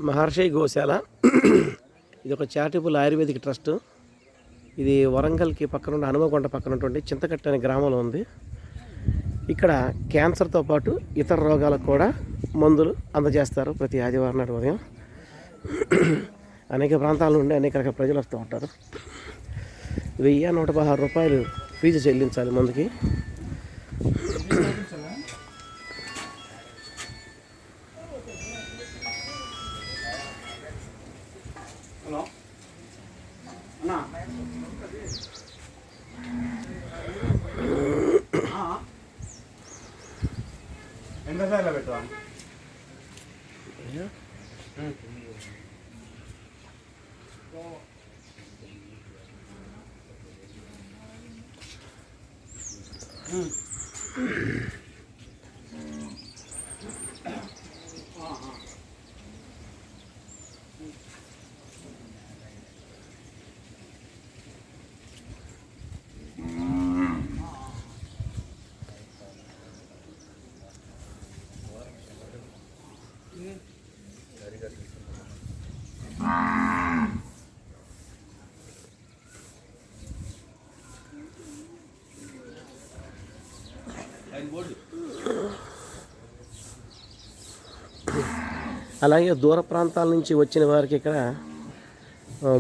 మహర్షి గోశాల ఇది ఒక charitable ayurvedic trust. ఇది వరంగల్కి పక్కన ఉన్న హనుమకొండ పక్కన ఉన్నటువంటి చింతకట్ట అనే గ్రామంలో ఉంది. ఇక్కడ క్యాన్సర్తో పాటు ఇతర రోగాలకు కూడా మందులు అందజేస్తారు ప్రతి ఆదివారం నాడు ఉదయం. అనేక ప్రాంతాల నుండి అనేక రకాల ప్రజలు వస్తూ ఉంటారు. 1116 రూపాయలు ఫీజు చెల్లించాలి మందుకి. హలో అన్నా ఎంతసేపు పెట్టు అలాగే దూర ప్రాంతాల నుంచి వచ్చిన వారికి ఇక్కడ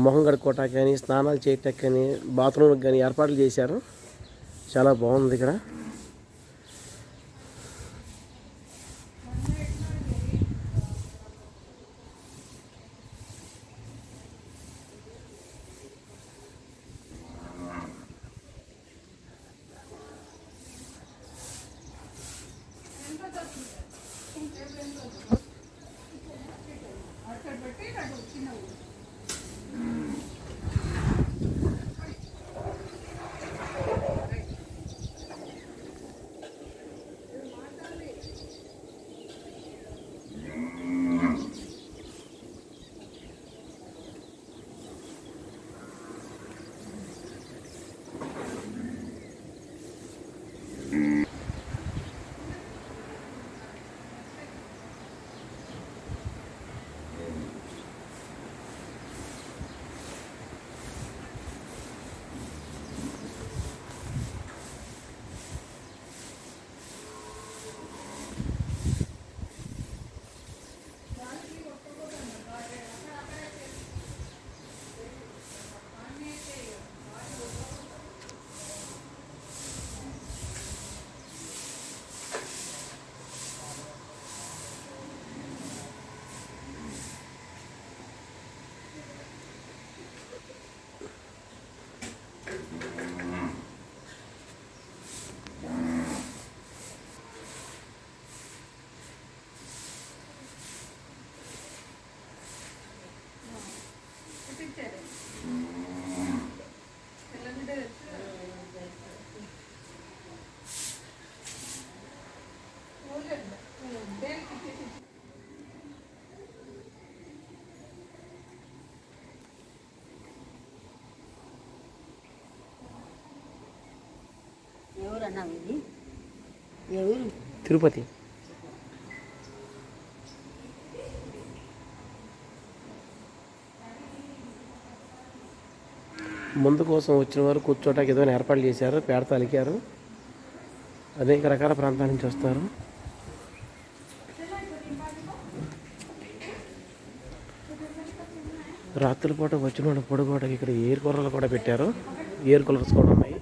మొహం కడుక్కోవటానికి కానీ, స్నానాలు చేయటానికి కానీ, బాత్రూమ్కి కానీ ఏర్పాట్లు చేశారు. చాలా బాగుంది ఇక్కడ. తిరుపతి. ముందు కోసం వచ్చిన వారు కూర్చోటానికి ఏదైనా ఏర్పాట్లు చేశారు. పేడతో అలికారు. అనేక రకాల ప్రాంతాల నుంచి వస్తారు. రాత్రిపూట వచ్చిన వాడు పడుకోవడానికి ఇక్కడ ఎయిర్ కూలర్లు కూడా పెట్టారు. ఎయిర్ కూలర్స్ కూడా ఉన్నాయి.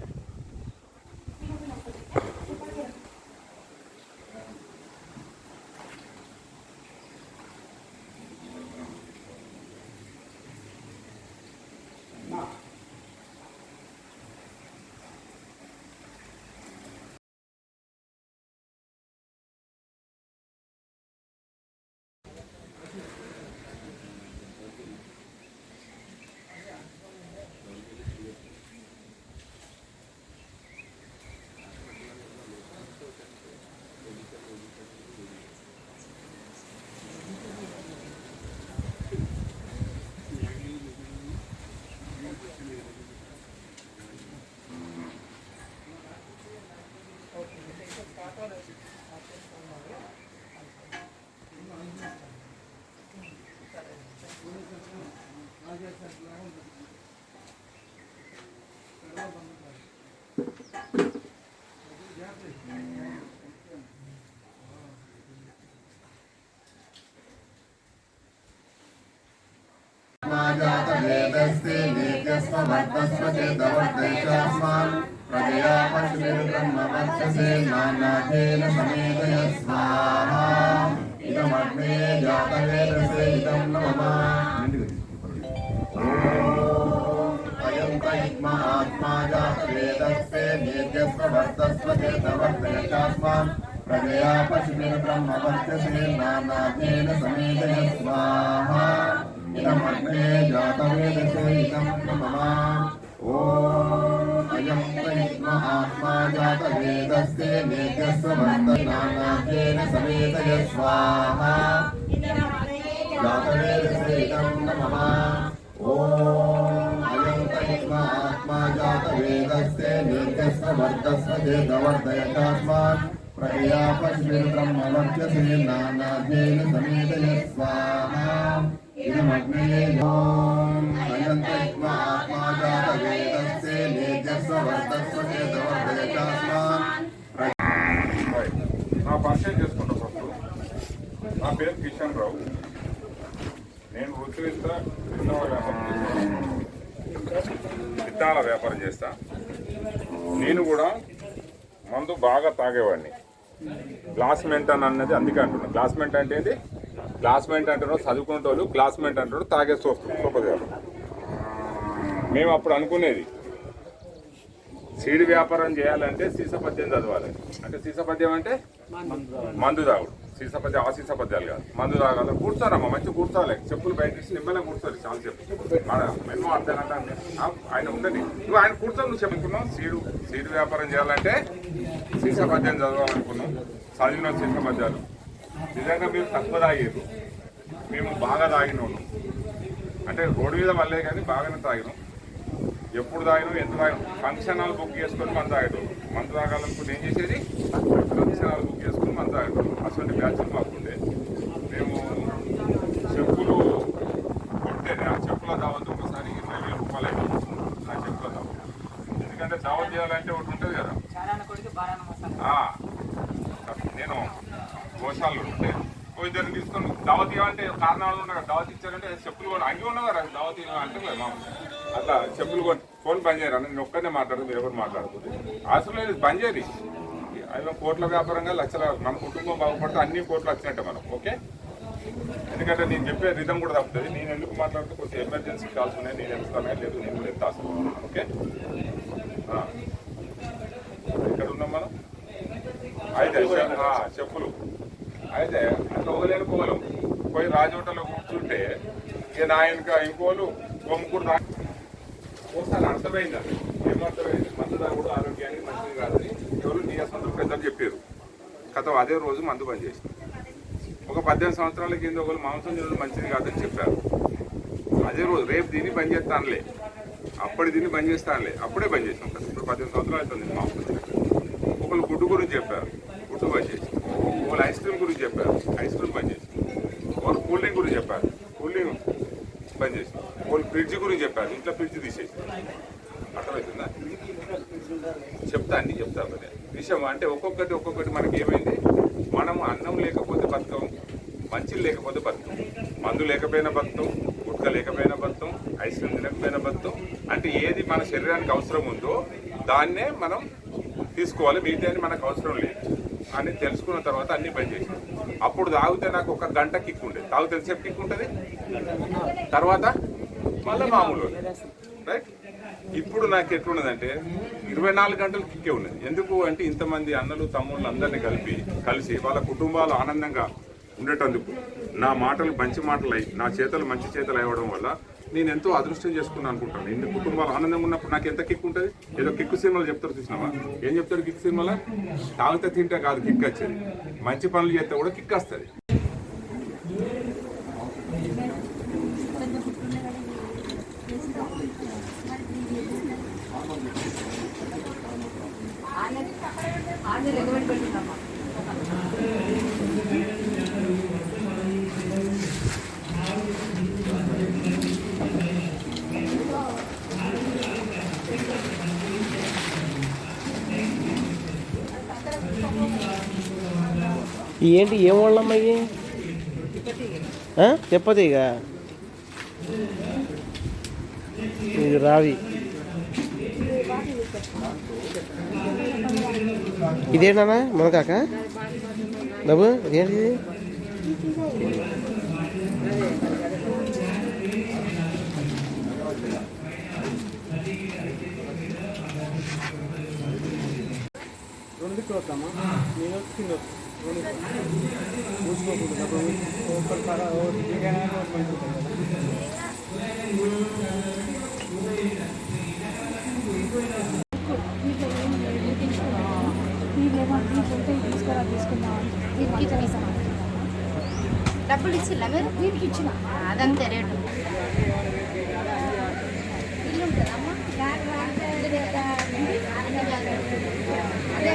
नेद्यस्व वर्धस्व चेदवर्धयस्मान् प्रजया पशुभिर्ब्रह्मवर्चसे नानाथेन समेतय स्वाहा इदमग्ने जातवेदसे इदं न मम अयं तैत्मात्मा जातवेदस्ते नेद्यस्व वर्धस्व चेदवर्धयस्मान् प्रजया पशुभिर्ब्रह्मवर्चसे नानाथेन समेतय स्वाहा इदमग्ने जातवेदसे इदं न मम अयं तैत्मात्मा जातवेदस्ते नेद्यस्व वर्धनानाथेन समेतय स्वाहा जातवेदसे इदं न मम अयं तैत्मात्मा जातवेदस्ते नेद्यस्व वर्धस्व चेदवर्धयस्मान् प्रजया पशुभिर्ब्रह्मवर्चसे नानाथेन समेतय स्वाहा इदमग्ने अयं तैत्मात्मा जातवेदस्ते नेद्यस्व वर्धस्व चेदवर्धयस्मान् నా పరిచయం చేసుకుంటా ఫస్ట్. నా పేరు కిషన్ రావు. నేను వృత్తిరీత్యా విత్తనాల వ్యాపారం చేస్తా. నేను కూడా మందు బాగా తాగేవాడిని. క్లాస్మేట్ అని అన్నది అందుకే అంటున్నాను. క్లాస్మేట్ అంటే ఏంటి? క్లాస్మేట్ అంటున్నాడు చదువుకునే వాళ్ళు, క్లాస్మేట్ అంటున్నాడు తాగేసి వస్తుంది సోపదేవారు. మేము అప్పుడు అనుకునేది సీడి వ్యాపారం చేయాలంటే సీసపద్యం చదవాలి. అంటే సీసపద్యం అంటే మందు తాగుడు. సీసపద్యం ఆ సీసపద్యాలు కాదు, మందు తాగాలి. కూర్చోరమ్మా, మంచిగా కూర్చోవాలి. చెప్పులు బయట తీసి నిమ్మలా కూర్చోవాలి. చాలా చెప్పు మన ఎన్నో అర్థం ఆయన ఉండని నువ్వు ఆయన కూర్చొని నువ్వు చెప్పుకున్నావు. సీడు వ్యాపారం చేయాలంటే సీసపద్యం చదవాలనుకున్నాం. చదివిన సీసపద్యాలు నిజంగా మీరు తక్కువ తాగారు, మేము బాగా తాగినాం. అంటే రోడ్డు మీద మళ్ళీ కానీ బాగానే తాగినాం. ఎప్పుడు తాగినాం, ఎంత తాగినాం? ఫంక్షన్ హాల్ బుక్ చేసుకొని మందు తాగేటోళ్ళు. మందు తాగాలనుకుంటే ఏం చేసేది? ఫంక్షన్ హాల్ బుక్ చేసుకొని మందు తాగేటోళ్ళు. అటువంటి బ్యాచ్లు మాకుండే. మేము చెప్పులు కొట్టేది. ఆ చెప్పుల దావత్ ఒకసారి 20,000 రూపాయలు అయిపోయింది నా చెప్పుల దావత్. ఎందుకంటే దావత్ చేయాలంటే ఒకటి ఉంటుంది కదా. నేను గోశాలలో ఉంటే ఇద్దరిని తీసుకొని దావత్ ఇవ్వాలంటే కారణాలు ఉన్నాయి. దావత్ ఇచ్చారంటే చెప్పులు కొని అంగి ఉన్నా కదా దావత్ అంటే మా అట్లా చెప్పులు కొని ఫోన్ బంద్ చేయరు. నేను ఒక్కనే మాట్లాడదు, మీరు ఎవరు మాట్లాడుతుంది అసలు లేదు. బంద్ చేయరు. అవి కోట్ల వ్యాపారంగా లక్షల మన కుటుంబం బాగుపడితే అన్ని కోట్లు వచ్చినట్టే మనం. ఓకే, ఎందుకంటే నేను చెప్పే రిధం కూడా తప్పుతుంది. నేను ఎందుకు మాట్లాడితే కొంచెం ఎమర్జెన్సీ కాల్స్ ఉన్నాయి. నేను ఎత్తుతానే లేదు, నేను కూడా ఎత్తా. ఓకే, ఇక్కడ ఉన్నాం మనం. అయితే చెప్పులు అయితే అట్లా వదిలేనుకోలేం. పోయి రాజోటలో కూర్చుంటే ఇక నా వెనుక ఇంకోలు కొమ్ముకుడు ఒకసారి అర్థమైంది. ఏమర్థమైంది? మందు తాగుడు ఆరోగ్యానికి మంచిది కాదని ఎవరు నీరసంతో పెద్దలు చెప్పారు. కథ అదే రోజు మందు బంద్ చేసి ఒక 18 సంవత్సరాల కింద ఒకరు మాంసం తినడం మంచిది కాదని చెప్పారు. అదే రోజు రేపు దీన్ని బంద్ చేస్తానులే, అప్పటి దీన్ని బంద్ చేస్తానులే, అప్పుడే బంద్ చేసినాం కదా. ఇప్పుడు 18 సంవత్సరాలు అవుతుంది మాంసం తినక. ఒకళ్ళు గుడ్డు గురించి చెప్పారు, గుడ్డు బంద్ చేసి. ఒకళ్ళు ఐస్ క్రీమ్ గురించి చెప్పారు, ఐస్ క్రీమ్ బంద్ చేసి. ఒకళ్ళు కూల్ డ్రింక్ గురించి చెప్పారు, కూల్ డ్రింక్ బంద్ చేసి. ఒకళ్ళు ఫ్రిడ్జ్ గురించి చెప్పారు, ఇంట్లో ఫ్రిడ్జ్ తీసేసి. అర్థమవుతుందా? చెప్తా అన్ని చెప్తా. మరి విషయం అంటే ఒక్కొక్కటి మనకి ఏమైంది? మనము అన్నం లేకపోతే బతుకం, మంచిలు లేకపోతే బతుకం, మందు లేకపోయినా బతుకం, గుట్క లేకపోయినా బతుకం, ఐస్ క్రీమ్ తినకపోయినా బతుకం. అంటే ఏది మన శరీరానికి అవసరం ఉందో దాన్నే మనం తీసుకోవాలి, మిగతాన్ని మనకు అవసరం లేదు అని తెలుసుకున్న తర్వాత అన్ని బంద్ చేసాం. అప్పుడు తాగితే నాకు 1 గంట కిక్ ఉండేది. తాగితే ఎంతసేపు కిక్ ఉంటుంది, తర్వాత మళ్ళీ మామూలు, రైట్? ఇప్పుడు నాకు ఎట్లున్నదంటే 24 గంటలు కిక్కే ఉన్నది. ఎందుకు అంటే ఇంతమంది అన్నలు తమ్ముళ్ళు అందరినీ కలిసి వాళ్ళ కుటుంబాలు ఆనందంగా ఉండేటందుకు నా మాటలు మంచి మాటలు అయ్యి, నా చేతలు మంచి చేతలు అవ్వడం వల్ల నేను ఎంతో అదృష్టం చేసుకున్నాను అనుకుంటాను. ఇన్ని కుటుంబాలు ఆనందంగా ఉన్నప్పుడు నాకు ఎంత కిక్ ఉంటుంది? ఏదో కిక్కు సినిమాలు చెప్తారు చూసినావా? ఏం చెప్తారు కిక్ సినిమాలో? తాగితే తింటే కాదు కిక్ వచ్చేది, మంచి పనులు చేస్తే కూడా కిక్ వస్తుంది. ఏంటి ఏం వాళ్ళమ్మా ఇవి? తిప్పతీగ ఇది రావి. ఇదేనా మునగాక బాబు? ఇదేంటి? రెండు దిక్కులు వస్తామా? నేను కింద చూసుకోకూడదు. అప్పుడు ఒకటి డబ్బులు ఇచ్చిల్లా మీరు? వీటికి ఇచ్చిన అదంతే రేటు. ఇల్లు ఉంటుందమ్మా అదే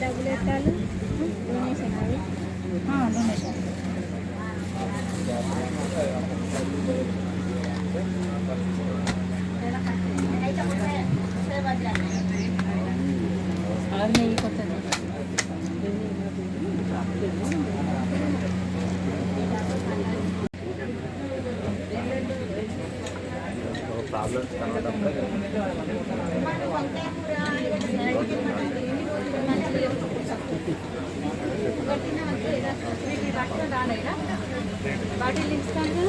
డబ్బులు ఎత్తాలు డొనేషన్ అది డొనేషన్. అది కొత్తది బాటిల్ ఇస్తాను.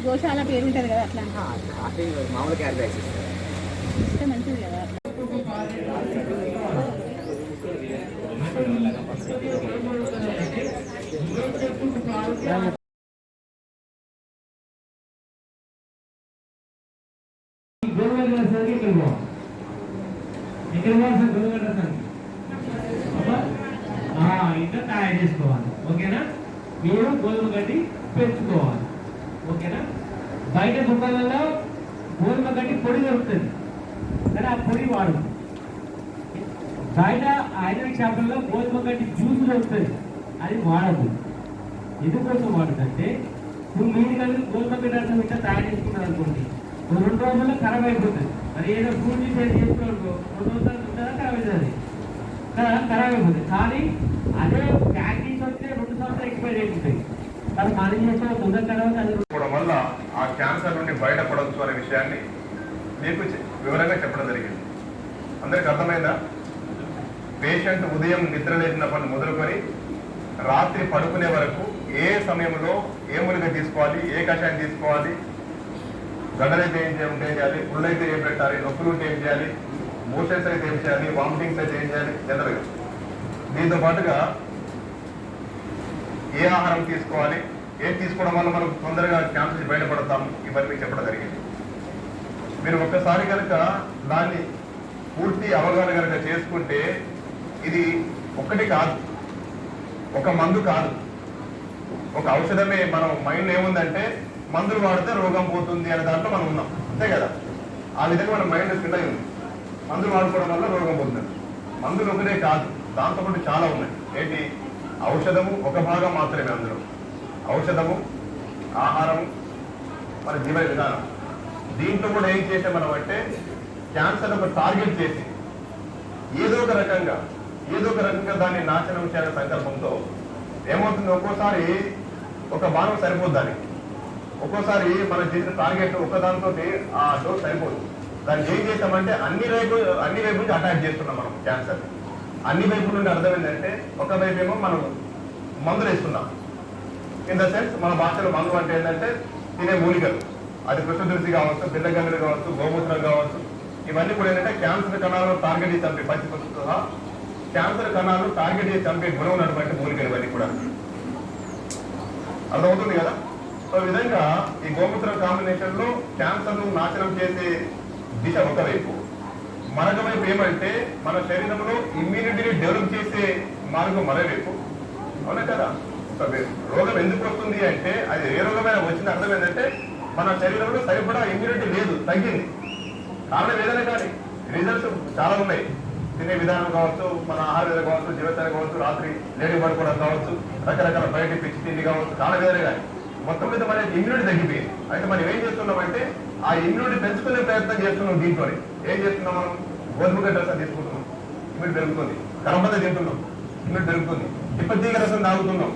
గోశాల పేరు ఉంటుంది కదా అట్లా మామూలు క్యారీ బ్యాగ్స్ ఇస్తే మంచిది కదా. ఇంకా తయారు చేసుకోవాలి. ఓకేనా? మీరు గోధుమ గడ్డి పెంచుకోవాలి. ఓకేనా? బయట దుకాణాల్లో గోధుమ గడ్డి పొడి దొరుకుతుంది కానీ ఆ పొడి వాడు. బయట ఆయుర్వేదిక్ షాపుల్లో గోధుమ గడ్డి జ్యూస్ దొరుకుతుంది, అది వాడదు. ఎందుకోసం వాడుతుంటే ఇప్పుడు మీరు కానీ గోధుమ గడ్డి అన్నం ఇట్లా తయారు చేసుకున్నారు అనుకోండి, 2 రోజుల్లో ఖరాబ్ అయిపోతుంది. మరి ఏదో ఫ్రూట్ జ్యూస్ చేసుకున్నారనుకో 2 రోజులు ఉంటుందా ఖరాబ్ అవుతుంది కదా, ఖరాబ్ అయిపోతుంది. కానీ అదే ప్యాకింగ్ వస్తే 2 సంవత్సరాలు ఎక్స్పైర్ అయిపోతాయి. కానీ మనం చేసిన తొందర తర్వాత అది వల్ల ఆ క్యాన్సర్ నుండి బయటపడవచ్చు అనే విషయాన్ని మీకు వివరంగా చెప్పడం జరిగింది. అందరికి అర్థమైందా? పేషెంట్ ఉదయం నిద్ర లేచినప్పటి మొదలుకొని రాత్రి పడుకునే వరకు ఏ సమయంలో ఏ మూలిక తీసుకోవాలి, ఏ కషాయం తీసుకోవాలి, గడ్డలైతే ఏం చేయాలి, పుళ్ళైతే ఏం పెట్టాలి, నొప్పులు ఉంటే ఏం చేయాలి, మోషన్స్ అయితే ఏం చేయాలి, వామిటింగ్స్ అయితే ఏం చేయాలి జనరల్గా. దీంతో పాటుగా ఏ ఆహారం తీసుకోవాలి, ఏం తీసుకోవడం వల్ల మనం తొందరగా క్యాన్సర్ బయటపడతాము, ఇవన్నీ చెప్పడం జరిగింది. మీరు ఒక్కసారి కనుక దాన్ని పూర్తి అవగాహన కనుక చేసుకుంటే ఇది ఒక్కటి కాదు, ఒక మందు కాదు, ఒక ఔషధమే. మనం మైండ్ ఏముందంటే మందులు వాడితే రోగం పోతుంది అనే దాంట్లో మనం ఉన్నాం, అంతే కదా? ఆ విధంగా మన మైండ్ ఫిల్ అయి ఉంది. మందులు వాడుకోవడం వల్ల రోగం పోతుంది. మందులు ఒకటే కాదు, దాంతో పాటు చాలా ఉన్నాయి. ఏంటి? ఔషధము ఒక భాగం మాత్రమే. అందులో ఔషధము, ఆహారము, మన జీవన విధానం. దీంట్లో కూడా ఏం చేసాం మనం అంటే క్యాన్సర్ ఒక టార్గెట్ చేసి ఏదో ఒక రకంగా దాన్ని నాశనం చేయాలనే సంకల్పంతో ఏమవుతుంది, ఒక్కోసారి ఒక బాణం సరిపోద్ది దానికి, ఒక్కోసారి మనం చేసిన టార్గెట్ ఒకదానితో ఆ డోస్ సరిపోదు. దాన్ని ఏం చేస్తామంటే అన్ని వైపు నుంచి అటాక్ చేస్తున్నాం మనం క్యాన్సర్. అన్ని వైపుల నుండి అర్థం ఏంటంటే ఒక వైపు ఏమో మనం మందులు వేస్తున్నాం. ఇన్ ద సెన్స్ మన భాషలో మందు అంటే ఏంటంటే తినే మూలికలు, అది కృష్ణతులసి కావచ్చు, బిల్లగంగలు కావచ్చు, గోమూత్రం కావచ్చు, ఇవన్నీ కూడా ఏంటంటే క్యాన్సర్ కణాలను టార్గెట్ చేసి చంపే పచ్చిపుస్తు సహా క్యాన్సర్ కణాలను టార్గెట్ చేసి చంపే గుణం ఉన్నటువంటి మూలికలు ఇవన్నీ కూడా. అర్థమవుతుంది కదా? సో ఈ విధంగా ఈ గోమూత్రం కాంబినేషన్ లో క్యాన్సర్ ను నాశనం చేసే దిశ ఒకవైపు, మరొక వైపు ఏమంటే మన శరీరంలో ఇమ్యూనిటీని డెవలప్ చేసే మార్గం మరోవైపు. అవునా కదా? రోగం ఎందుకు వస్తుంది అంటే అది ఏ రోగమైనా వచ్చిన అర్థం ఏంటంటే మన శరీరంలో సరిపడా ఇమ్యూనిటీ లేదు, తగ్గింది. కారణం ఏదైనా కానీ రీజన్స్ చాలా ఉన్నాయి. తినే విధానం కావచ్చు, మన ఆహార విధానం కావచ్చు, జీవితాలు కావచ్చు, రాత్రి లేడీ పడుకోవడం కావచ్చు, రకరకాల బయట పిచ్చి తిండి కావచ్చు, చాలా వేరే కానీ మొత్తం మీద మన ఇమ్యూనిటీ తగ్గిపోయింది. అయితే మనం ఏం చేస్తున్నామంటే ఆ ఇమ్యూనిటీ పెంచుకునే ప్రయత్నం చేస్తున్నాం. దీంట్లో ఏం చేస్తున్నాం మనం? గోధుమ గడ్డ రసం తీసుకుంటున్నాం, ఇమ్యూనిటీ పెరుగుతుంది. కరపద తింటున్నాం, ఇమ్యూనిటీ పెరుగుతుంది. తిప్పతీగ రసం తాగుతున్నాం,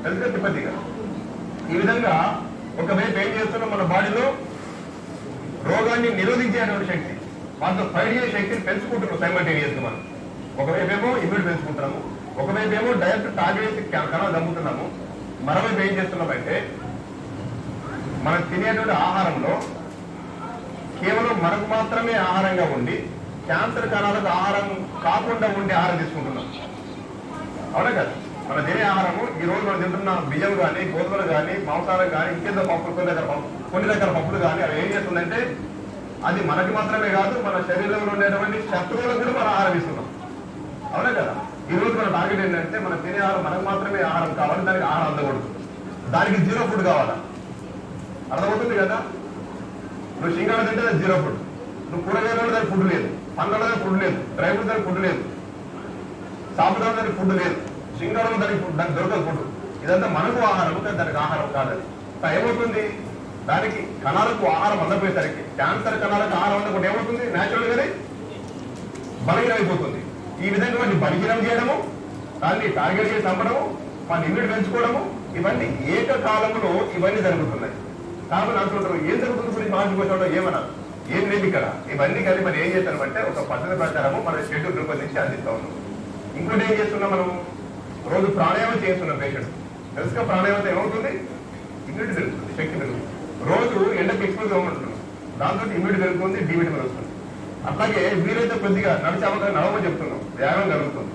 తెలుసుగా తిప్పతీగ. ఈ విధంగా ఒకవైపు ఏం చేస్తున్నాం, మన బాడీలో రోగాన్ని నిరోధించేటువంటి శక్తి, వాటితో ఫైట్ చేసే శక్తిని పెంచుకుంటున్నాం సైమల్టేనియస్గా. మనం ఒకవైపు ఏమో ఇమ్యూనిటీ పెంచుకుంటున్నాము, ఒకవైపు ఏమో డైరెక్ట్ టార్గెట్ చేసి కణాలు చంపుతున్నాము. మరోవైపు ఏం చేస్తున్నామంటే మనం తినేటువంటి ఆహారంలో కేవలం మనకు మాత్రమే ఆహారంగా ఉండి క్యాన్సర్ కణాలకు ఆహారం కాకుండా ఉండే ఆహారం తీసుకుంటున్నాం. అవునా కదా? మన తినే ఆహారము ఈ రోజు మనం తింటున్న బియ్యం కానీ, గోధుమలు కానీ, మాంసాలు కానీ, ఇంకేదో పప్పులు, కొన్ని రకాల పప్పులు కానీ అవి ఏం చేస్తుందంటే అది మనకి మాత్రమే కాదు, మన శరీరంలో ఉండేటువంటి శత్రువులకు కూడా మనం ఆహారం ఇస్తున్నాం. అవునా కదా? ఈ రోజు మన టార్గెట్ ఏంటంటే మనం తినే ఆహారం మనకు మాత్రమే ఆహారం కావాలి, దానికి ఆహారం అందకూడదు, దానికి జీరో ఫుడ్ కావాలా. అర్థమవుతుంది కదా? నువ్వు షింగాడ తింటే అది జీరో ఫుడ్, నువ్వు కూరగాయలలో దానికి ఫుడ్ లేదు, పండ్లలో దానికి ఫుడ్ లేదు, డ్రై ఫ్రూట్ దానికి ఫుడ్ లేదు, సాపుదాలు దానికి ఫుడ్ లేదు, షింగాడలో దానికి దొరకదు ఫుడ్. ఇదంతా మనకు ఆహారం, కానీ దానికి ఆహారం కాదు. ఏమవుతుంది? దానికి కణాలకు ఆహారం అందపోయేసరికి, క్యాన్సర్ కణాలకు ఆహారం అందకుండా ఏమవుతుంది? న్యాచురల్ గానే బలహీనం అయిపోతుంది. ఈ విధంగా వాటిని బలహీనం చేయడము, దాన్ని టార్గెట్ చేసి చంపడము, వాటిని ఇమ్యూనిటీ పెంచుకోవడము, ఇవన్నీ ఏకకాలంలో ఇవన్నీ జరుగుతున్నాయి. కాబట్టి అనుకుంటారు ఏం జరుగుతుంది గురించి మార్చుకోవడం ఏమన్నా ఏం లేదు ఇక్కడ. ఇవన్నీ కలిసి మనం ఏం చేస్తామంటే ఒక పద్ధతి ప్రకారము మన షెడ్యూల్ రూపొందించి అందిస్తా ఉన్నాం. ఇంకోటి ఏం చేస్తున్నాం, మనం రోజు ప్రాణాయామం చేస్తున్నాం. పేషెంట్ తెలుసుగా ప్రాణాయామం ఏమవుతుంది? ఇమ్యూనిటీ పెరుగుతుంది, శక్తి పెరుగుతుంది. రోజు ఎండకు ఎక్స్పోజ్ అవ్వమంటున్నాం, దాంతో ఇమ్యూనిటీ పెరుగుతుంది, డి విటమిన్ వస్తుంది. అట్లాగే వీలైతే కొద్దిగా నడిచే అవకాశం నడవమని చెప్తున్నాం, వ్యాయామం కలుగుతుంది.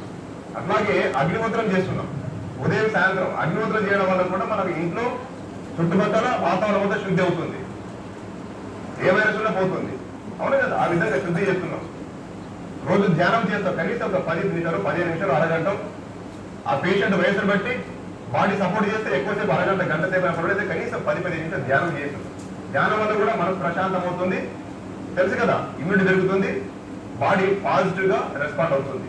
అట్లాగే అగ్నిహోత్రం చేస్తున్నాం, ఉదయం సాయంత్రం అగ్నిహోత్రం చేయడం వల్ల కూడా మనకి ఇంట్లో చుట్టుపక్కల వాతావరణం అంతా శుద్ధి అవుతుంది, ఏ వైరస్ ఉన్నా పోతుంది. అవును కదా? ఆ విధంగా శుద్ధి చేస్తున్నాం. రోజు ధ్యానం చేస్తాం, కనీసం ఒక 10 నిమిషాలు, 15 నిమిషాలు, అరగంట. ఆ పేషెంట్ వయసును బట్టి బాడీ సపోర్ట్ చేస్తే ఎక్కువసేపు అరగంట, గంట సేపు పడైతే కనీసం 10-15 నిమిషాలు ధ్యానం చేస్తాం. ధ్యానం వల్ల కూడా మనకు ప్రశాంతం అవుతుంది, తెలుసు కదా? ఇమ్యూనిటీ పెరుగుతుంది, బాడీ పాజిటివ్ గా రెస్పాండ్ అవుతుంది,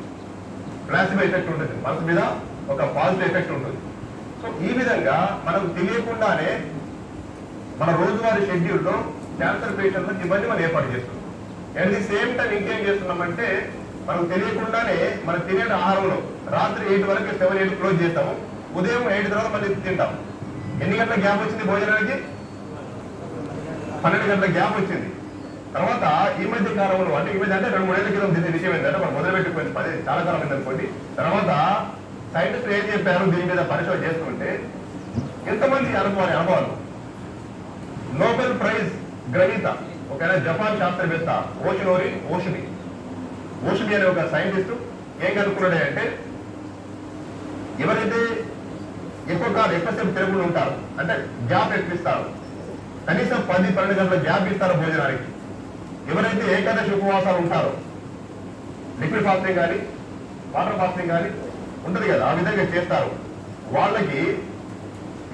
ప్లాసిబో ఎఫెక్ట్ ఉంటుంది, మనసు మీద ఒక పాజిటివ్ ఎఫెక్ట్ ఉంటుంది. సో ఈ విధంగా మనకు తెలియకుండానే మన రోజువారీ షెడ్యూల్లో క్యాన్సర్ పేషెంట్లకు ఇవన్నీ మనం ఏర్పాటు చేస్తున్నాం. అట్ ది సేమ్ టైం ఇంకేం చేస్తున్నామంటే మనకు తెలియకుండానే మన తినే ఆహారంలో రాత్రి 8 వరకు 7-8 క్లోజ్ చేస్తాము, ఉదయం 8 తర్వాత మళ్ళీ తింటాం. ఎన్ని గంటల గ్యాప్ వచ్చింది భోజనానికి? 12 గంటల గ్యాప్ వచ్చింది. తర్వాత ఈ మధ్య కాలంలో అంటే ఈ మధ్య అంటే 2-3 ఏళ్ల క్రితం దీని విషయం ఏంటంటే మనం మొదలుపెట్టిపోయింది, 10 చాలా కాలం అయింది అనుకోండి. తర్వాత సైంటిస్టులు ఏం చెప్పారు, దీని మీద పరిశోధన చేస్తుంటే ఎంతమంది అనుభవాలు. నోబెల్ ప్రైజ్ గ్రహీత ఒక జపాన్ శాస్త్రవేత్త ఓషిమి అనే ఒక సైంటిస్ట్ ఏం కనుక్కున్నాడే అంటే ఎవరైతే ఎక్కువసేపు తిరగకుండా ఉంటారు, అంటే గ్యాప్ ఎక్కువ ఇస్తారు, కనీసం 10-12 గంటల గ్యాప్ ఇస్తారు భోజనానికి, ఎవరైతే ఏకాదశి ఉపవాసాలు ఉంటారో, లిక్విడ్ ఫాస్టింగ్ కానీ వాటర్ ఫాస్టింగ్ కానీ ఉంటుంది కదా, ఆ విధంగా చేస్తారు, వాళ్ళకి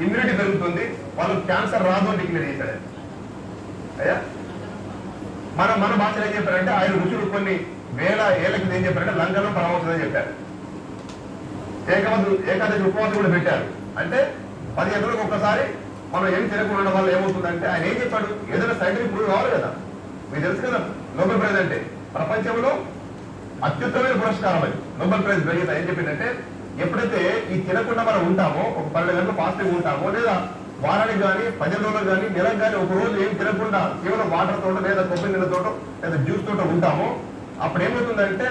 ఇమ్యూనిటీ పెరుగుతుంది, వాళ్ళకి క్యాన్సర్ రాదు అని డిక్లేర్ చేశాడు. అయ్యా మన భాషలో ఏం చెప్పారంటే ఆయన ఋషులు కొన్ని వేల ఏళ్ళకి ఏం చెప్పారంటే లంకనం పరమవుతుందని చెప్పారు. ఏకాదశి ఉపవాసం కూడా పెట్టారు. అంటే 10 గంటలకు ఒక్కసారి మనం ఏం తినకుండా ఉండడం వల్ల ఏమవుతుందంటే ఆయన ఏం చెప్పాడు, ఏదైనా సైంటిఫిక్ ప్రూవ్ కావాలి కదా. మీకు తెలుసు కదా నోబెల్ ప్రైజ్ అంటే ప్రపంచంలో అత్యుత్తమైన పురస్కారం అది. నోబెల్ ప్రైజ్ గ్రహీత ఏం చెప్పిందంటే ఎప్పుడైతే ఈ తినకుండా మనం ఉంటామో, ఒక 12 గంటలు ఫాస్టింగ్ ఉంటామో, లేదా వారానికి కానీ 15 రోజులకు కానీ నెలకు కానీ ఒక రోజు ఏం తినకుండా కేవలం వాటర్ తోట లేదా కొబ్బరి నీళ్ళతోటో లేదా జ్యూస్ తోట ఉంటామో, అప్పుడు ఏమవుతుందంటే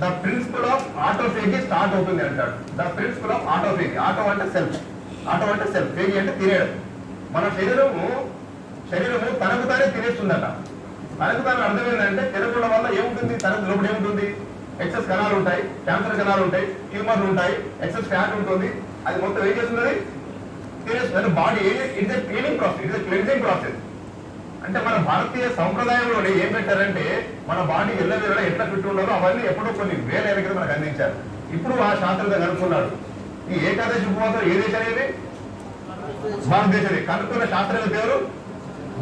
the principle of autophagy start అవుతుంది అంటాడు. The principle of autophagy. Auto అంటే సెల్ఫ్, ఫేగి అంటే తినేయడం. మన శరీరము తనకు తానే తినేస్తుందట. తనకు తాను అర్థం ఏంటంటే తినకుండా వల్ల ఏముంటుంది, తనకు లోపల ఏముంటుంది, ఎక్సెస్ కణాలు ఉంటాయి, క్యాన్సర్ కణాలు ఉంటాయి, ట్యూమర్లు ఉంటాయి, ఎక్సెస్ ఫ్యాట్ ఉంటుంది. అది మొత్తం ఏం చేస్తుంది, తినేస్తుంది. Body it's a cleaning process, it's a cleansing process. అంటే మన భారతీయ సంప్రదాయంలోనే ఏం పెట్టారంటే మన బాడీ ఎల్లవేళ ఎట్లా ఫిట్ ఉండాలో అవన్నీ ఎప్పుడో కొన్ని వేల ఏళ్ళ కింద మనకు అందించారు. ఇప్పుడు ఆ శాస్త్రవేత్త కనుక్కున్నాడు. ఈ ఏకాదశి ఉపవాసం ఏ దేశానికి? భారతదేశానికి. కనుక్కున్న శాస్త్రవేత్త పేరు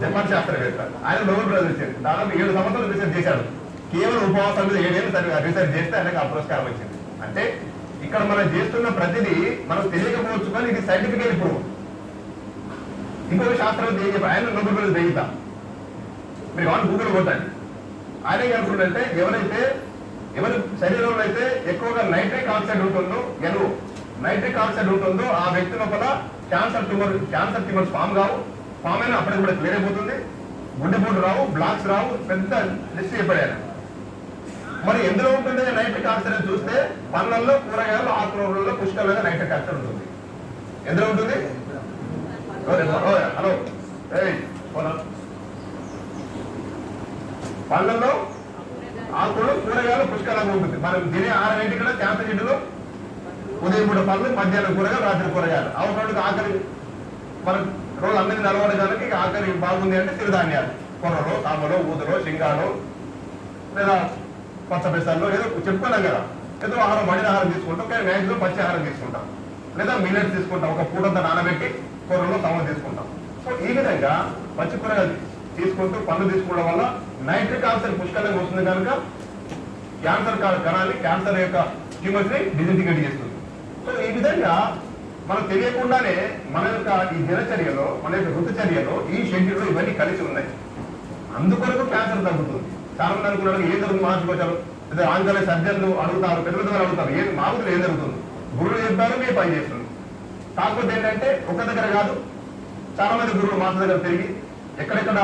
జపాన్ శాస్త్రవేత్త. ఆయన నోబెల్ ప్రైజ్ వచ్చింది. దాదాపు 7 సంవత్సరాలు రీసెర్చ్ చేశాడు. కేవలం ఉపవాసాల మీద 7 ఏళ్ళు రీసెర్చ్ చేస్తే ఆయనకు ఆ పురస్కారం వచ్చింది. అంటే ఇక్కడ మనం చేస్తున్న ప్రతిదీ మనం తెలియకపోవచ్చు, కానీ ఇది సైంటిఫికల్ ప్రూవ్. ఇంకొక శాస్త్రవేత్త ఏం చెప్పారు, ఆయన నోబెల్ ప్రైజ్ గ్రహీత. మీరు కావాలి గూగుల్ కొట్టండి. ఆయన ఏమనుకుంటే ఎవరి శరీరంలో అయితే ఎక్కువగా నైట్రిక్ ఆక్సైడ్ ఉంటుందో నైట్రిక్ ఆక్సైడ్ ఉంటుందో ఆ వ్యక్తి లోపల క్యాన్సర్ ట్యూమర్స్ ఫామ్ అయినా అప్పటికి కూడా క్లియర్ అయిపోతుంది. గుండెపోటు రావు, బ్లాక్స్ రావు, పెద్ద లిస్ట్ చెప్పాడు. మరి ఎందులో ఉంటుంది నైట్రిక్ ఆక్సైడ్ చూస్తే పండ్లల్లో, కూరగాయలు, ఆకుకూరల్లో పుష్కలంగా నైట్రిక్ ఆక్సైడ్ ఉంటుంది. ఎందులో ఉంటుంది? హలో పండ్లలో, ఆకులు, కూరగాయలు పుష్కలంగా ఉంటుంది. మనం తినే 6 గంటల క్యాన్సర్ జిడ్డులో ఉదయం పూట పళ్ళు, మధ్యాహ్నం కూరగాయలు, రాత్రి కూరగాయలు. అవసరానికి ఆకలి మనం రోజు అందరినీ నలవడడానికి ఆకలి బాగుంది అంటే సిరిధాన్యాలు, కొర్రలో, సామలో, ఊదలో, శింగాలో లేదా పచ్చ పెసల్లో ఏదో చెప్పుకున్నాం కదా. ఏదో ఆహారం, మడిన ఆహారం తీసుకుంటాం, కానీ మ్యాక్సిమం పచ్చి ఆహారం తీసుకుంటాం, లేదా మిల్లెట్స్ తీసుకుంటాం. ఒక పూటంతా నానబెట్టి కూరలో సామలు తీసుకుంటాం. సో ఈ విధంగా పచ్చి కూరగాయలు తీసుకుంటూ పండ్లు తీసుకోవడం వల్ల నైట్రిక్ ఆక్సైడ్ పుష్కలంగా వస్తుంది కనుక క్యాన్సర్ కణాన్ని, క్యాన్సర్ యొక్క ట్యూమర్స్ ని డిజింటిగ్రేట్ చేస్తుంది. సో ఈ విధంగా మనకు తెలియకుండానే మన యొక్క ఈ దినచర్యలో, మన యొక్క ఋతుచర్యలో ఈ షెడ్యూల్లో ఇవన్నీ కలిసి ఉన్నాయి. అందుకొరకు క్యాన్సర్ తగ్గుతుంది. చాలా మంది అనుకున్నారు ఏం జరుగుతుంది మార్చుకోవచ్చారు, లేదా ఆంధ్ర సర్జన్లు అడుగుతారు, పెద్ద పెద్దలు అడుగుతారు, ఏం మామూలు ఏం జరుగుతుంది, గురువులు చెప్పారు, మేము పని చేస్తుంది. కాకపోతే ఏంటంటే ఒక దగ్గర కాదు, చాలా మంది గురువులు మాస్టర్ దగ్గర తిరిగి ఎక్కడెక్కడ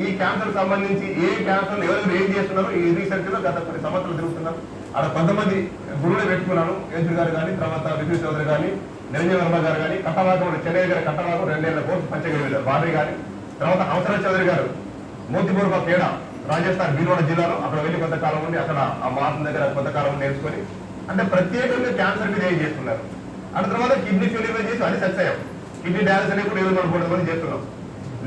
ఈ క్యాన్సర్ సంబంధించి ఏ క్యాన్సర్ ఎవరెవరు ఏం చేస్తున్నారు ఈ రీసెర్చ్ లో గత కొన్ని సంవత్సరాలు తిరుగుతున్నారు. అక్కడ కొంతమంది గురువులే పెట్టుకున్నాను, యేజుడు గారు కానీ, తర్వాత విద్యుత్ చౌదరి కానీ, నిరంజన్ వర్మ గారు కానీ, కట్టవాకం చెన్నై గారు కట్టవాకం 2 ఏళ్ల కోర్సు పంచగలిగారు బాబీ గారి, తర్వాత హంసరాజ్ చౌదరి గారు మోతిపూర్వ పేడ రాజస్థాన్ భీల్వాడ జిల్లాలో అక్కడ వెళ్ళి కొంతకాలం ఉండి అక్కడ ఆ మాసం దగ్గర కొంతకాలం నేర్చుకొని అంటే ప్రత్యేకంగా క్యాన్సర్ మీద ఏం చేస్తున్నారు. ఆ తర్వాత కిడ్నీ ఫెయిల్యూర్ చేసి అది సక్సెస్ అయ్యాం. కిడ్నీ డయాలసిస్ అనేది కూడా 7 మంది చేస్తున్నాం.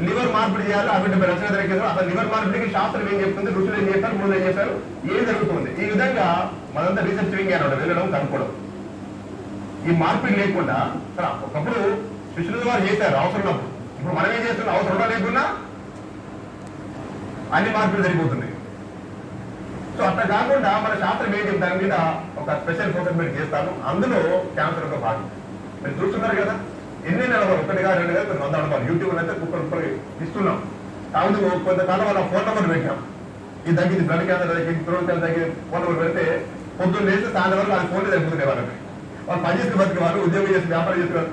లివర్ మార్పిడి చేయాలి, అవి రచన జరిగేది. అసలు లివర్ మార్పిడికి శాస్త్రం ఏం చెప్తుంది, ఋషులు ఏం చేస్తారు, ముందు ఏం చేస్తారు, ఏం జరుగుతుంది. ఈ విధంగా మనంతా రీసెర్చ్ అనమాట, వెళ్ళడం, కనుక్కోవడం. ఈ మార్పిడి లేకుండా ఒకప్పుడు ఋషులు వారు చేశారు అవసరం ఉన్నప్పుడు. ఇప్పుడు మనం ఏం చేస్తున్నాం, అవసరం లేకున్నా అన్ని మార్పులు జరిగిపోతున్నాయి. సో అట్లా కాకుండా మన శాస్త్రం ఏం దాని మీద ఒక స్పెషల్ ఫోకస్ మీరు చేస్తాను. అందులో క్యాన్సర్ ఒక భాగం. మీరు చూస్తున్నారు కదా, ఎన్ని నెలలు 1 గా 2 గా కొన్ని 100 అనుకోవాలి. యూట్యూబ్ అయితే కుక్కలు ఇస్తున్నాం. కాకపోతే కొంతకాలం వాళ్ళ ఫోన్ నెంబర్ పెట్టాం. ఇది తగ్గింది, బ్లడ్ క్యాన్సర్ తగ్గింది, థ్రోట్ క్యాన్సర్ తగ్గింది, ఫోన్ నెంబర్ పెడితే పొద్దున్న లేస్తే సాయంత్రం వరకు వాళ్ళ ఫోన్లు తగ్గుతున్నాయి. వాళ్ళు పని చేసి బతికేవారు, ఉద్యోగం చేసి వ్యాపారం చేసేవారు.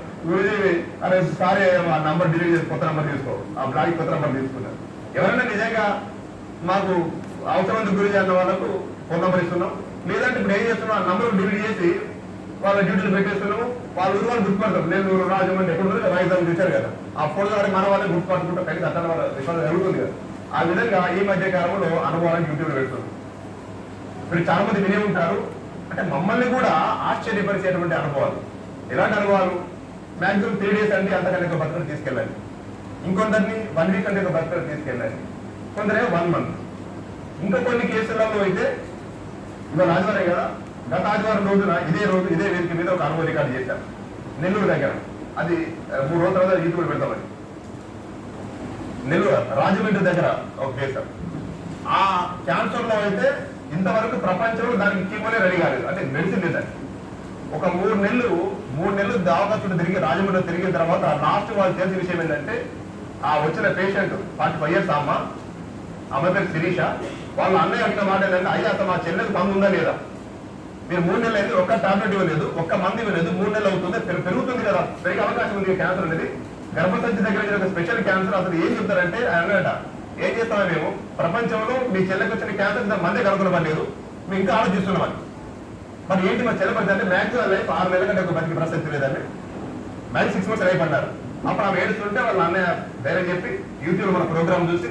అరే సారీ ఆ నంబర్ డిలీట్ చేసి కొత్త నెంబర్ తీసుకో, ఆ బ్లాక్ కొత్త నెంబర్ తీసుకున్నారు. ఎవరైనా నిజంగా మాకు అవసరం గురించి అన్న వాళ్ళకు ఫోన్ నెంబర్ ఇస్తున్నాం. లేదంటే ఇప్పుడు ఏం చేస్తున్నాం, ఆ నంబర్ డిలీట్ చేసి వాళ్ళ డ్యూటీలు పెట్టేస్తున్నాము. వాళ్ళ ఊరు వాళ్ళు గుర్తుపడతారు. నేను రాజమండ్రి ఎక్కడ వైజాగ్ చూశారు కదా, ఆ ఫోన్ ద్వారా మన వాళ్ళని గుర్తుపట్టుకుంటాం. కానీ అట్లా వాళ్ళ విషయాలు జరుగుతుంది కదా. ఆ విధంగా ఈ మధ్య కాలంలో అనుభవాన్ని యూట్యూబ్ పెడుతుంది. మీరు చాలా మంది వినే ఉంటారు. అంటే మమ్మల్ని కూడా ఆశ్చర్యపరిచేటువంటి అనుభవాలు. ఎలాంటి అనుభవాలు? మాక్సిమం 3 days అండి, అంతకంటే ఒక బతుకులు తీసుకెళ్ళాలి. ఇంకొందరిని 1 week అంటే ఒక బతుకులు తీసుకెళ్ళాలి. కొందరేమో 1 month. ఇంకా కొన్ని కేసులలో అయితే ఇవాళ ఆదివారం కదా, గత ఆదివారం రోజున ఇదే వేదిక మీద ఒక అనుభవం రికార్డు చేశారు నెల్లూరు దగ్గర. అది 3 రోజుల తర్వాత యూట్యూబ్ పెడతామని. నెల్లూరు రాజమండ్రి దగ్గర ఒక కేసు. ఆ క్యాన్సర్ లో అయితే ఇంతవరకు ప్రపంచంలో దానికి కీమోనే రెడీ కాలేదు, అంటే మెడిసిన్ లేదండి. ఒక 3 నెలలు దావకాచుడు తిరిగి రాజమండ్రి తిరిగిన తర్వాత లాస్ట్ వాళ్ళు తెలిసిన విషయం ఏంటంటే, ఆ వచ్చిన పేషెంట్ 45 years ఆమె పేరు శిరీష. వాళ్ళ అన్నయ్య అడిగిన మాట ఏంటంటే, అయ్యా అసలు మా చెల్లెకి మందు ఉందా లేదా, మీరు 3 నెలలు అయింది, ఒక్క టాబ్లెట్ ఇవ్వలేదు, ఒక్క మంది ఇవ్వలేదు, 3 నెలలు అవుతుంది, పెరుగుతుంది కదా, పెరిగే అవకాశం ఉంది క్యాన్సర్ అనేది. గర్భసంచి దగ్గర ఒక స్పెషల్ క్యాన్సర్. అసలు ఏం చెప్తారంటే అన్నట, ఏం చేస్తామో మేము ప్రపంచంలో మీ చెల్లెకి వచ్చిన క్యాన్సర్ మందే కనుగొనబడలేదు, మేము ఇంకా ఆలోచిస్తున్నామని. మరి ఏంటి మా చెల్లె పడితే అంటే మ్యాక్సిమం లైఫ్ 6 నెలల కంటే ఒక బతికి ప్రసక్తి లేదండి. మ్యాక్స్ 6 months లైఫ్ అన్నారు. అప్పుడు ఆమె ఏడుస్తుంటే వాళ్ళ అన్నయ్య ధైర్యం చెప్పి యూట్యూబ్ మన ప్రోగ్రామ్ చూసి,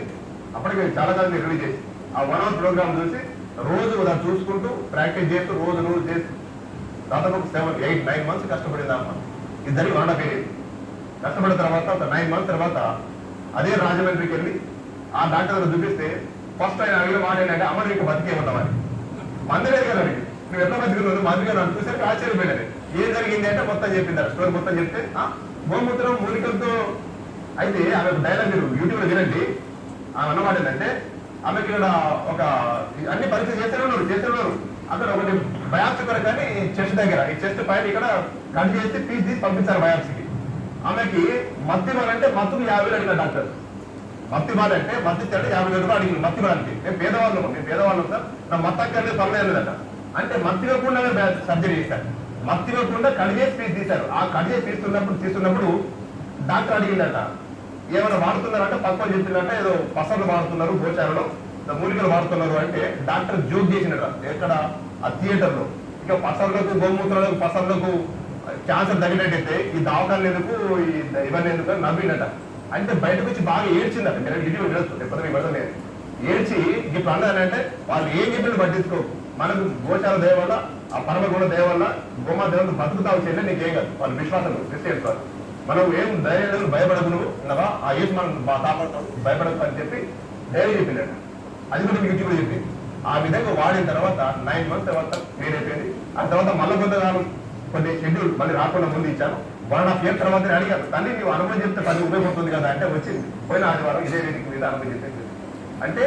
అప్పటికి చాలా కాలం రిలీజ్ చేసి ఆ 1 hour ప్రోగ్రామ్ చూసి రోజు దాన్ని చూసుకుంటూ ప్రాక్టీస్ చేస్తూ రోజు చేసి దాదాపు 7, 8, 9 months కష్టపడింది అమ్మ. ఇద్దరికి వాడ పేరు కష్టపడిన తర్వాత ఒక 9 months తర్వాత అదే రాజమండ్రికి వెళ్ళి ఆ డాక్టర్ దగ్గర చూపిస్తే ఫస్ట్ ఆయన అడిగిన మాట ఏంటంటే, అమ్మ నీకు బతికే ఉన్నామని. మంది లేదు కదా, నువ్వు ఎట్లా బతికున్నావు మందిగా నన్ను చూసాక ఆశ్చర్యపోయినది. ఏం జరిగింది అంటే మొత్తం చెప్పింది, స్టోరీ మొత్తం చెప్తే గోమూత్రం మూలికలతో. అయితే ఆమె డైలాగ్ మీరు యూట్యూబ్ లో వినండి. ఆమె అన్నమాట ఏంటంటే, ఆమెకి ఇక్కడ ఒక అన్ని పరీక్షలు చేస్తున్నారు. అక్కడ ఒకటి బయాప్సీ కొరకు కానీ చెస్ట్ దగ్గర, ఈ చెస్ట్ పైన ఇక్కడ కట్ చేసి పీస్ తీసి పంపించారు బయాప్సీకి. ఆమెకి మత్తు ఇవ్వాలంటే మత్తుకు 50,000 అడిగిన డాక్టర్. మత్తి బాధ అంటే మత్తి అంటే 50,000 రూపాయలు అడిగింది మత్తి బాధకి. మేము పేదవాళ్ళం సార్, నా మత్తక్కర్లే పర్లేదట అంటే మత్తి ఇవ్వకుండా సర్జరీ చేశారు. మత్తి ఇవ్వకుండా కడిగే పీస్ తీశారు. ఆ కడిగే తీస్తున్నప్పుడు డాక్టర్ అడిగిందట ఏమైనా వాడుతున్నారంటే పక్కన చెప్పిందంటే ఏదో పసర్లు వాడుతున్నారు, గోచారంలో మూలికలు వాడుతున్నారు అంటే డాక్టర్ జోక్ చేసినట ఎక్కడ ఆ థియేటర్లో. ఇక పసర్లకు గోమూత్రాలకు పసర్లకు క్యాన్సర్ తగ్గినట్టయితే ఈ దవాఖానలు ఎందుకు ఇవన్నీ ఎందుకు అని నవ్విందట. అంటే బయటకు వచ్చి బాగా ఏడ్చిందట. మీరు ఇంటికి తెలుసు ఎప్పుడు మీ బయట ఏడ్చి ఇప్పుడు అన్నదంటే వాళ్ళు ఏం చెప్పిన పట్టించుకో, మనకు గోచార దయ వల్ల ఆ పరమగుణ దయ వల్ల గోమా దేవుడు బతుకుతావు చేయలే నీకేం కాదు. వాళ్ళు విశ్వాసం క్రిస్టియన్స్ వాళ్ళు మనం ఏం ధైర్యం భయపడకు నువ్వు అన్నవా ఆ ఏజ్ మనం కాపాడుతాం భయపడకు అని చెప్పి ధైర్యం చెప్పిందట. అది కూడా మీకు కూడా చెప్పింది. ఆ విధంగా వాడిన తర్వాత 9 months తర్వాత క్లియర్ అయిపోయింది. ఆ తర్వాత మళ్ళీ కొంతకాలం కొన్ని షెడ్యూల్ మళ్ళీ రాకుండా ముందు ఇచ్చాను. 1.5 years తర్వాత అడిగాను తల్లి నీవు అనుభవం చెప్తే పది ఉపయోగపడుతుంది కదా అంటే వచ్చింది. పోయిన ఆదివారం ఇదే వేదిక మీద అనుభవం చెప్పింది. అంటే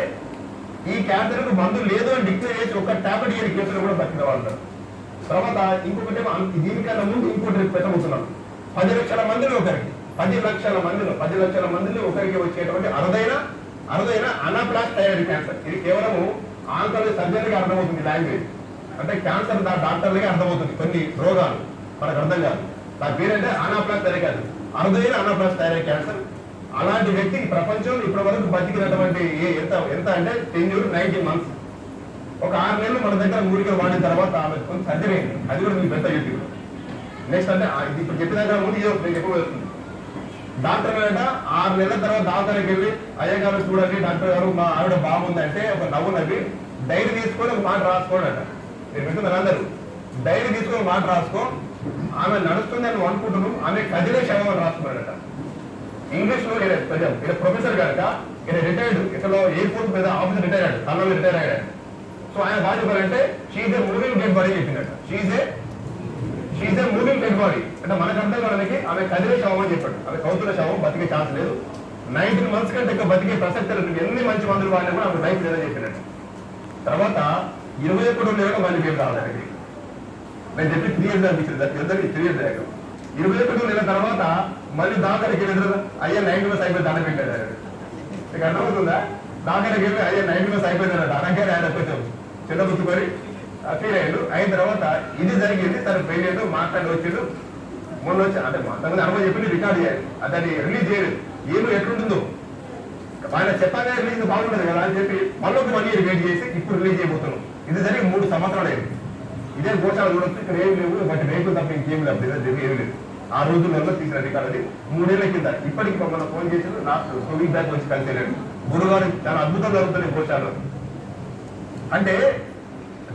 ఈ క్యాన్సర్ మందు లేదు అని డిక్లేర్ చేసి ఒక టాబ్లెట్ ఇయర్ కేసులు కూడా బతికిన వాళ్ళు. తర్వాత ఇంకొకటి దీనికన్నా ముందు ఇంకోటి పెట్టబోతున్నాను. 10 లక్షల మందిలో ఒకరికి 10 లక్షల మందిలో ఒకరికి వచ్చేటువంటి అరుదైన అనాప్లాస్ థైరాయిడ్ క్యాన్సర్. ఇది కేవలము ఆంకల్ సర్జరీకి అర్థమవుతుంది లాంగ్వేజ్. అంటే క్యాన్సర్ డాక్టర్లకి అర్థమవుతుంది కొన్ని రోగాలు మనకు అర్థం కాదు. దాని పేరంటే అనాప్లాస్ థైరాయిడ్ కాదు, అరుదైన అనాప్లాస్ థైరాయిడ్ క్యాన్సర్. అలాంటి వ్యక్తి ఈ ప్రపంచంలో ఇప్పటి వరకు బతికినటువంటి ఎంత అంటే 10 years 19 months. ఒక 6 నెలలు మన దగ్గర మూలికలు వాడిన తర్వాత ఆమె కొంచెం సర్జరీ అయింది. అది కూడా మీకు పెద్ద చెప్పి నెక్స్ట్ అంటే ఇప్పుడు చెప్పిన దగ్గర ముందు నేను చెప్పబోతుంది. డాక్టర్ గారు 6 నెలల తర్వాత డాక్టర్కి వెళ్ళి అయ్యగారు చూడండి డాక్టర్ గారు మా ఆవిడ బాగుందంటే ఒక నవ్వు నవ్వి డైరీ తీసుకొని ఒక మాట రాసుకోడట. మీరు వింటున్నారు అందరూ, డైరీ తీసుకొని మాట రాసుకో, ఆమె నడుస్తుందని నువ్వు అనుకుంటున్నావు, ఆమె కదిలే శవం అని రాసుకున్నాడట. ఇంగ్లీష్ లో ప్రొఫెసర్ కనుక ఈయన రిటైర్డ్ ఇక్కడ ఎయిర్పోర్ట్ మీద ఆఫీసర్ రిటైర్ అయ్యాడు, కర్నూలు రిటైర్ అయ్యాడు. సో ఆయన బాగా చెప్పారంటే she's a moving dead body చెప్పినట్టు. She's a moving dead body అంటే మనకు అర్థం కావడానికి ఆమె కదిలే శవం అని చెప్పాడు. ఆమె కౌతుల శవం, బతికే ఛాన్స్ లేదు. 19 months కంటే ఇంకా బతికే ప్రసక్తి లేదు. ఎన్ని మంచి మందులు వాడినా కూడా ఆమె లైఫ్ లేదని చెప్పినట్టు. తర్వాత 21 నెలలు మళ్ళీ మేము రావడానికి నేను చెప్పి 3 years అనిపించింది. 3 years దాకా 21 నెలల తర్వాత మళ్ళీ దాఖలకి వెళ్ళి అయ్యా 90 months అయిపోయి దండ పెట్టాడు. మీకు అర్థమవుతుందా? దాఖలకి వెళ్ళి అయ్యా 90 months అయిపోయిందన్నాడు. అనగానే ఆయన కొంచెం చిన్న గుర్తుకొని ఫీల్ అయ్యాడు. అయిన తర్వాత ఇది జరిగింది, తన పెళ్ళి మాట్లాడి వచ్చిండు. మొన్న వచ్చి అంటే మాట్లాడి అనుభవం చెప్పింది రికార్డ్ చేయాలి, దాన్ని రిలీజ్ చేయలేదు. ఏమో ఎట్లుంటుందో ఆయన చెప్పగానే రిలీజ్ బాగుంటుంది కదా అని చెప్పి మళ్ళీ ఒక 1 year వెయిట్ చేసి ఇప్పుడు రిలీజ్ చేయబోతున్నాం. ఇది జరిగి 3 సంవత్సరాలు అయింది. ఇదే గోశాల చూడొచ్చు, ఇక్కడ ఏం లేవు, బట్ రేపు తప్ప ఇంకేం లేదు, ఏమి లేదు. ఆ రోజులలో తీసిన రికార్డ్ అది 3 ఏళ్ల కింద. ఇప్పటికి మనం ఫోన్ చేసి లాస్ట్ 2 weeks బ్యాక్ వచ్చి కలిసి వెళ్ళాడు. గురుగారు చాలా అద్భుతం జరుగుతుంది గోశాలలో. అంటే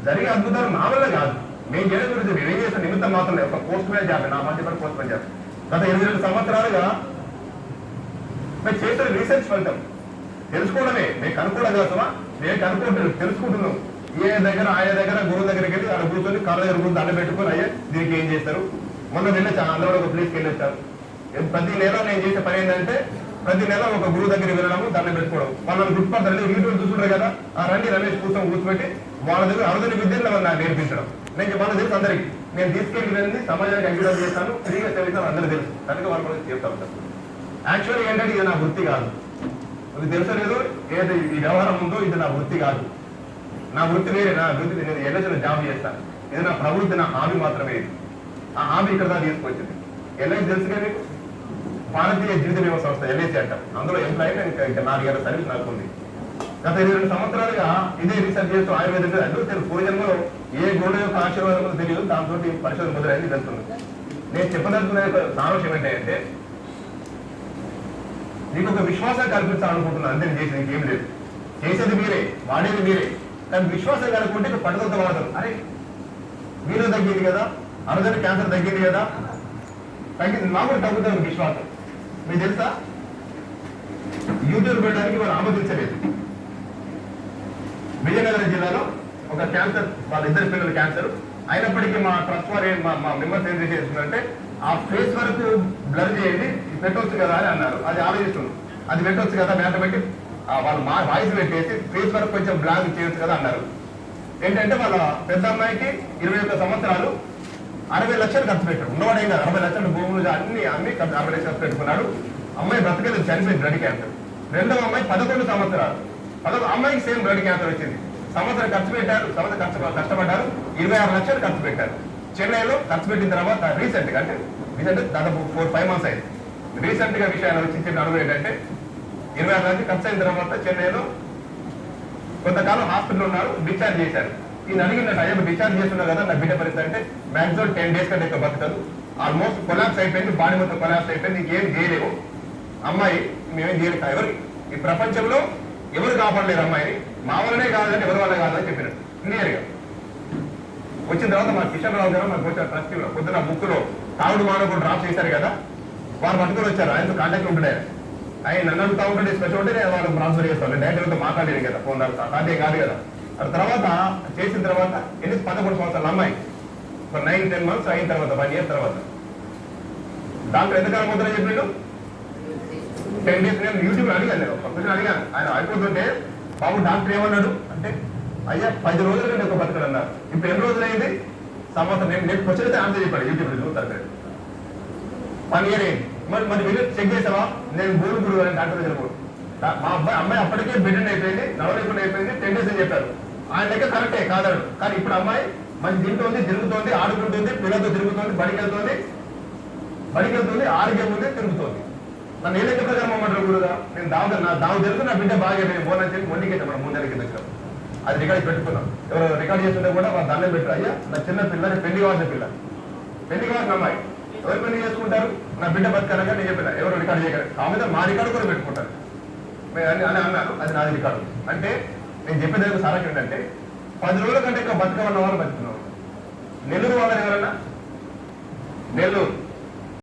జరిగే అద్భుతాలు నా వల్ల కాదు, నేను చేయడం గురించి నేను చేసిన నిమిత్తం మాత్రం ఒక పోస్ట్ మ్యాన్ జాబ్, నా మధ్య పోస్ట్ మ్యాన్ జాబ్. గత 8 సంవత్సరాలుగా మేము చేసిన రీసెర్చ్ ఫలితం తెలుసుకోవడమే. మేము కనుక్కోవడం కోసమా? మేము కనుక్కుంటున్నాం, తెలుసుకుంటున్నాం. ఆయన దగ్గర గురువు దగ్గరికి వెళ్ళి అక్కడ కూర్చొని కాళ్ళ దగ్గర కూర్చొని దండ పెట్టుకుని అయ్యే దీనికి ఏం చేస్తారు. మొన్న వెళ్ళొచ్చాను, అందరూ ఒక ప్లేస్కి వెళ్ళొచ్చారు. ప్రతి నెల నేను చేసే పని ఏంటంటే ప్రతి నెల ఒక గురువు దగ్గరికి వెళ్ళడము, దండ పెట్టుకోవడం. వాళ్ళని గుర్తుపడతారు, యూట్యూబ్ చూస్తుంటారు కదా, ఆ రండి రమేష్ కూర్చోబెట్టి వాళ్ళ దగ్గర అరుదైన విద్యను నాకు నేర్పించడం. నేను వాళ్ళ తెలుసు అందరికీ, నేను తీసుకెళ్ళి వెళ్ళి సమాజానికి అంకితం చేస్తాను, ఫ్రీగా చదివిస్తాను, అందరూ తెలుసు. కనుక వాళ్ళ గురించి చెప్తాను సార్. యాక్చువల్లీ ఏంటంటే ఇది నా వృత్తి కాదు, ఇది తెలుసో లేదు, ఏది ఈ వ్యవహారం ఉందో ఇది నా వృత్తి కాదు. నా వృత్తి వేరే, నా వృత్తి నేను ఎల్ఐసిలో జాబ్ చేస్తాను. ఇది నా ప్రవృత్తి, నా హాబీ మాత్రమే. ఇది ఆ హాబీ ఇక్కడ దాకా తీసుకొచ్చింది. ఎల్ఐసి తెలుసుగా మీకు, భారతీయ జీవిత బీమా సంస్థ ఎల్ఐసి అంటారు. అందులో ఎంప్లాయీ ఇంకా 4 ఏళ్ల సర్వీస్ నాకు ఉంది. గత 22 సంవత్సరాలుగా ఇదే రీసెర్చ్ చేస్తూ ఆయుర్వేదం అందరూ తెలుసు. పూర్వజన్మలో ఏ గోడ యొక్క ఆశీర్వాదం తెలియదు, దాంతో పరిశోధన మొదలైంది తెలుస్తుంది. నేను చెప్పదలుచుకునే సారాంశం ఏంటంటే నీకు ఒక విశ్వాసం కల్పించాలనుకుంటున్నాను, అంతే. నేను చేసేది ఇంకేం లేదు. చేసేది మీరే, వాడేది మీరే. కానీ విశ్వాసం కనుక్కుంటే ఇక్కడ పట్టుదలతో వాడతారు. అరే మీరు తగ్గింది కదా, అరుదైన క్యాన్సర్ తగ్గింది కదా, తగ్గింది, మాకు కూడా తగ్గుతుంది విశ్వాసం. మీకు తెలుసా, యూట్యూబ్ పెట్టడానికి వాళ్ళు ఆమోదించలేదు. విజయనగరం జిల్లాలో ఒక క్యాన్సర్, వాళ్ళ 2 పిల్లల క్యాన్సర్ అయినప్పటికీ మా ట్రస్ట్ వారు మా మెంబర్స్ ఏం చేస్తుందంటే ఆ ఫేస్ వరకు బ్లర్ చేయండి, పెట్టవచ్చు కదా అని అన్నారు. అది ఆలోచిస్తుంది, అది పెట్టవచ్చు కదా, మేట పెట్టి వాళ్ళు మా వాయిస్ పెట్టేసి ఫేస్ వరకు కొంచెం బ్లాక్ చేయొచ్చు కదా అన్నారు. ఏంటంటే వాళ్ళ పెద్ద అమ్మాయికి 21 సంవత్సరాలు 60 లక్షలు ఖర్చు పెట్టాడు. ఉన్నవాడు ఏం కాదు, 60 లక్షలు భూములు అన్ని 60 లక్షలు పెట్టుకున్నాడు. అమ్మాయి బ్రతకలేదు, చనిపోయింది బ్లడ్ క్యాన్సర్. రెండవ అమ్మాయి 11 సంవత్సరాలు. అమ్మాయికి సేమ్ బ్లడ్ క్యాన్సర్ వచ్చింది. సంవత్సరం ఖర్చు పెట్టారు, కష్టపడ్డారు, 26 లక్షలు ఖర్చు పెట్టారు. చెన్నైలో ఖర్చు పెట్టిన తర్వాత రీసెంట్ గా దాదాపు 4-5 months అయింది. రీసెంట్ గా విషయాలు వచ్చి చెప్పిన అనుభవం ఏంటంటే 26 లక్షలు ఖర్చు అయిన తర్వాత చెన్నైలో కొంతకాలం హాస్పిటల్ ఉన్నారు, డిశ్చార్జ్ చేశారు. ఈయన అడిగినట్టు అయ్యా డిశ్చార్జ్ చేస్తున్నారు కదా, నా బిడ్డ పరిస్థితి అంటే మాక్సిమం 10 days కంటే ఎక్కువ బతకదు, ఆల్మోస్ట్ కొలాప్స్ అయిపోయింది, బాడీ మొత్తం కొలాప్స్ అయిపోయింది, ఇంకేం చేయలేము అమ్మాయి, మేమేం చేయలేదు. ఎవరు ఈ ప్రపంచంలో ఎవరు కాపాడలేరు అమ్మాయిని, మా వల్లనే కాదంటే ఎవరి వల్ల కాదని చెప్పినట్టు క్లియర్ గా. వచ్చిన తర్వాత మా కిషన్ రావు గారు మాకు వచ్చిన ట్రస్టీలో పొద్దున బుక్ లో తాగుడు మానవుడు డ్రాప్ చేశారు కదా, వారు పట్టుకొని వచ్చారు. ఆయనతో కాంటాక్ట్ ఉంటుండే, ఆయన నన్ను అడుగుతా ఉంటే స్పెషల్ ఉంటే నేను వాళ్ళకి ట్రాన్స్ఫర్ చేస్తాను, డైరెక్ట్ సాధ్యం కదా, ఫోన్ సాధ్యం కాదు కదా. ఆ తర్వాత చేసిన తర్వాత 11 సంవత్సరాల అమ్మాయి 9-10 months అయిన తర్వాత 1 year తర్వాత డాక్టర్ ఎంతకాలం ముద్ర చెప్పిండు 10 days. నేను యూట్యూబ్ అడిగాను, నేను క్వశ్చన్ అడిగాను. ఆయన అయిపోతుంటే బాబు డాక్టర్ ఏమన్నాడు అంటే అయ్యా 10 రోజుల కంటే ఒక బతకడు అన్నారు. ఇప్పుడు ఎన్ని రోజులు అయింది? సంవత్సరం. నేను క్వశ్చన్ అయితే ఆన్సర్ చెప్పాడు యూట్యూబ్ చూస్తారు. 1 year అయింది. మరి మీరు చెక్ చేసావా? నేను గురు అని డాక్టర్ దగ్గర మా అమ్మాయి అప్పటికే బెడ్ అయిపోయింది, నడవలేకుండా అయిపోయింది, 10 days అని చెప్పారు. ఆయన దగ్గర కరెక్టే కాదడు. కానీ ఇప్పుడు అమ్మాయి మంచి తింటుంది, తిరుగుతోంది, ఆడుకుంటుంది, పిల్లలతో తిరుగుతుంది, బడికి వెళ్తుంది, ఆరోగ్యం ఉంది, తిరుగుతోంది. నన్ను ఏ లెక్క ప్రకారం అమ్మంటారు గురుగా? నేను దావు తెలుసు, నా బిడ్డ బాగా అయిపోయింది బోన్ అని చెప్పి మొండికెట్టాం మనం 3 నెలల కింద వచ్చినాం. అది రికార్డ్ పెట్టుకున్నాం. ఎవరు రికార్డ్ చేస్తుంటే కూడా వాళ్ళు దండం పెట్టారు. అయ్యా నా చిన్న పిల్లని పెళ్లి కావాల్సిన అమ్మాయి ఎవరు పెళ్లి చేసుకుంటారు? నా బిడ్డ బతకనగా నేను చెప్పిన ఎవరు రికార్డ్ చేయగలరు, కాకపోతే మా రికార్డు కూడా పెట్టుకుంటారు అని అన్నాను. అది నాది రికార్డు. అంటే నేను చెప్పేది సారకి ఏంటంటే 10 రోజుల కంటే ఎక్కువ బతకమన్న వాళ్ళు బతుకున్నాం. నెల్లూరు వాళ్ళని ఎవరన్నా నెల్లూరు